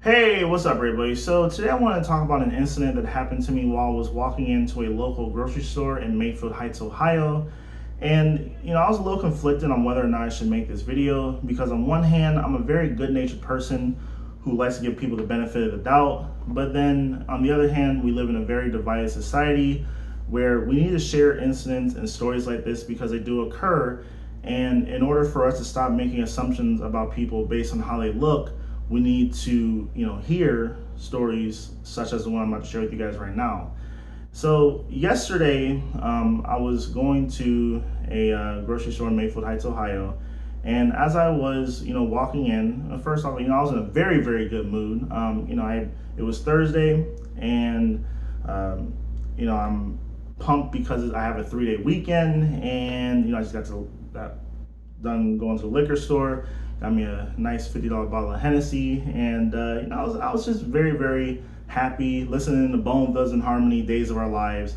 Hey, what's up, everybody? So today I want to talk about an incident that happened to me while I was walking into a local grocery store in Mayfield Heights, Ohio. And I was a little conflicted on whether or not I should make this video because on one hand, I'm a very good-natured person who likes to give people the benefit of the doubt. But then on the other hand, we live in a very divided society where we need to share incidents and stories like this because they do occur. And in order for us to stop making assumptions about people based on how they look, we need to, hear stories such as the one I'm about to share with you guys right now. So yesterday, I was going to a grocery store in Mayfield Heights, Ohio, and as I was, walking in, first off, I was in a very, very good mood. It was Thursday, and I'm pumped because I have a 3-day weekend, and I just got done going to the liquor store, got me a nice $50 bottle of Hennessy, and I was just very, very happy listening to Bone Thugs and Harmony, Days of Our Lives.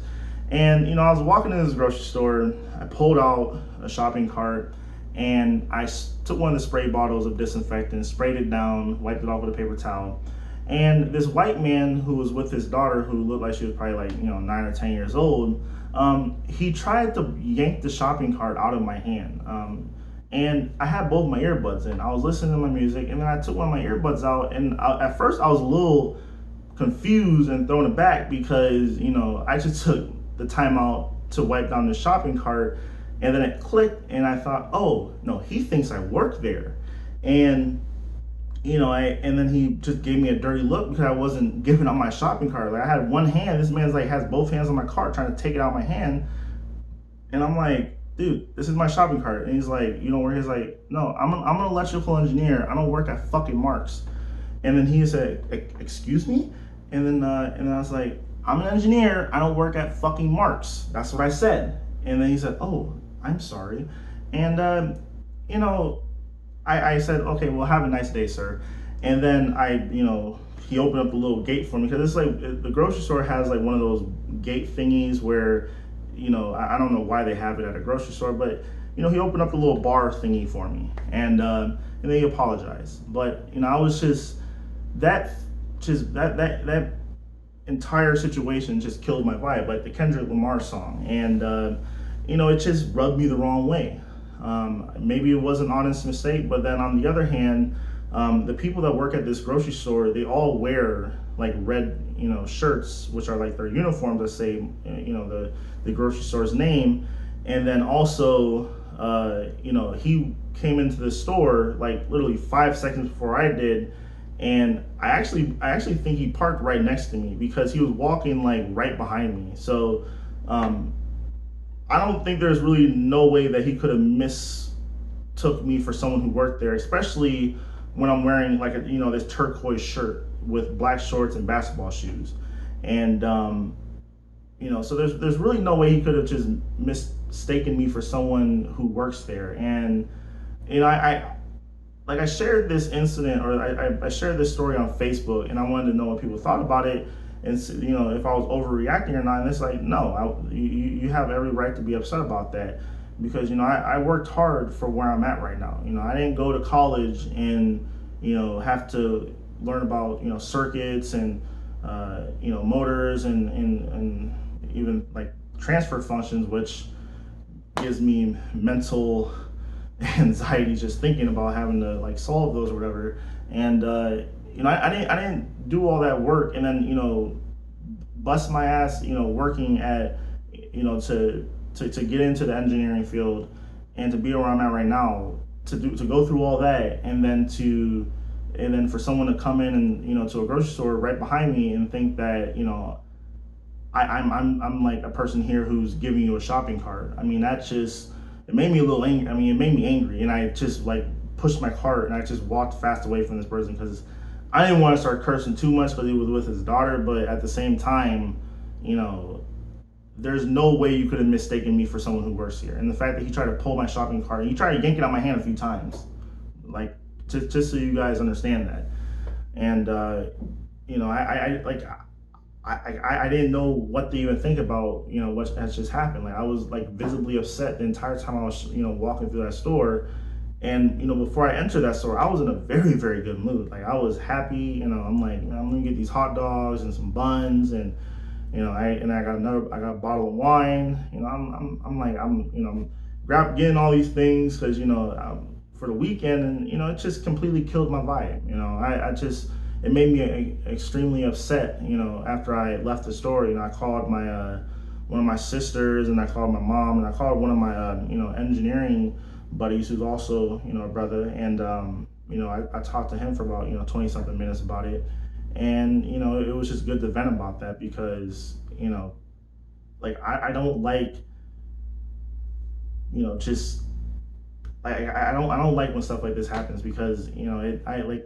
And I was walking in this grocery store, I pulled out a shopping cart, and I took one of the spray bottles of disinfectant, sprayed it down, wiped it off with a paper towel. And this white man who was with his daughter, who looked like she was probably like 9 or 10 years old, he tried to yank the shopping cart out of my hand. And I had both my earbuds in. I was listening to my music, and then I took one of my earbuds out, and at first I was a little confused and thrown aback because I just took the time out to wipe down the shopping cart, and then it clicked, and I thought, oh no, he thinks I work there. And and then he just gave me a dirty look because I wasn't giving out my shopping cart. Like, I had one hand, this man's like has both hands on my cart trying to take it out of my hand, and I'm like, dude, this is my shopping cart. And he's like, where he's like, no, I'm an electrical engineer. I don't work at fucking Marc's. And then he said, excuse me? And then I was like, I'm an engineer. I don't work at fucking Marc's. That's what I said. And then he said, oh, I'm sorry. And I said, okay, well, have a nice day, sir. And then he opened up the little gate for me because it's like the grocery store has like one of those gate thingies where, I don't know why they have it at a grocery store, but he opened up the little bar thingy for me, and then he apologized. But I was that entire situation just killed my vibe, like the Kendrick Lamar song, and it just rubbed me the wrong way. Maybe it was an honest mistake, but then on the other hand, the people that work at this grocery store, they all wear like red, shirts, which are like their uniforms that say, the grocery store's name. And then also, he came into the store like literally 5 seconds before I did. And I actually think he parked right next to me because he was walking like right behind me. So, I don't think there's really no way that he could have mistook me for someone who worked there, especially when I'm wearing like this turquoise shirt with black shorts and basketball shoes. And so there's really no way he could have just mistaken me for someone who works there. And I shared this incident, or I shared this story on Facebook, and I wanted to know what people thought about it, and if I was overreacting or not. And it's like, no, you have every right to be upset about that, because I worked hard for where I'm at right now. I didn't go to college and have to learn about circuits and motors and even like transfer functions, which gives me mental anxiety just thinking about having to like solve those or whatever. And I didn't do all that work and then bust my ass working at to get into the engineering field and to be where I'm at right now, to go through all that, and then for someone to come in and to a grocery store right behind me and think that I'm like a person here who's giving you a shopping cart. I mean, that just, it made me a little angry. I mean, it made me angry, and I just like pushed my cart and I just walked fast away from this person because I didn't want to start cursing too much because he was with his daughter. But at the same time, there's no way you could have mistaken me for someone who works here. And the fact that he tried to pull my shopping cart, he tried to yank it out of my hand a few times, like just so you guys understand that. And I didn't know what to even think about what has just happened. Like, I was like visibly upset the entire time I was walking through that store, And before I entered that store, I was in a very, very good mood. Like I was happy. I'm like, "Man, I'm gonna get these hot dogs and some buns, and I got a bottle of wine. I'm like, I'm getting all these things because for the weekend, and it just completely killed my vibe. I just it made me extremely upset. After I left the store, I called my one of my sisters, and I called my mom, and I called one of my engineering buddies who's also a brother, and I talked to him for about 20 something minutes about it, and it was just good to vent about that because like I don't like just I don't like when stuff like this happens because it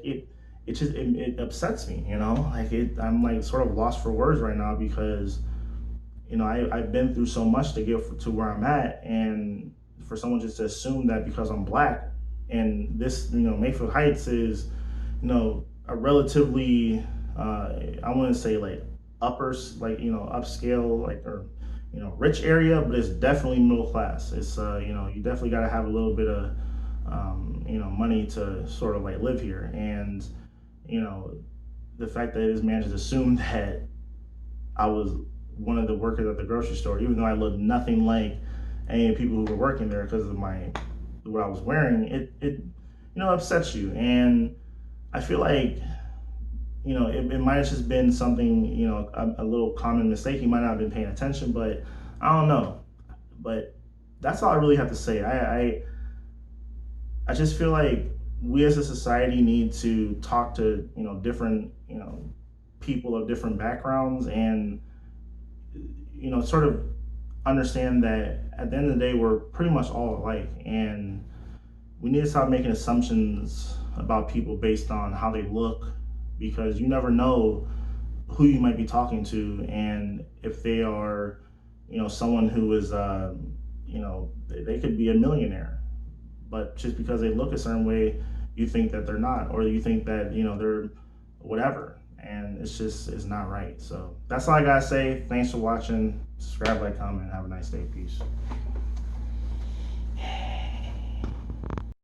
upsets me. Like I'm like sort of lost for words right now because I've been through so much to get to where I'm at, and for someone just to assume that because I'm black and this Mayfield Heights is a relatively I wouldn't say like upscale like or rich area, but it's definitely middle class. It's you definitely got to have a little bit of money to sort of like live here, and you know the fact that this man just assumed that I was one of the workers at the grocery store, even though I looked nothing like any of the people who were working there because of my what I was wearing. It upsets you, and I feel like it might have just been something, a little common mistake. He might not have been paying attention, but I don't know. But that's all I really have to say. I just feel like we as a society need to talk to different people of different backgrounds, and sort of understand that at the end of the day we're pretty much all alike, and we need to stop making assumptions about people based on how they look, because you never know who you might be talking to, and if they are someone who is they could be a millionaire, but just because they look a certain way you think that they're not, or you think that they're whatever, and it's not right. So that's all I gotta say. Thanks for watching. Subscribe, like, comment, have a nice day. Peace.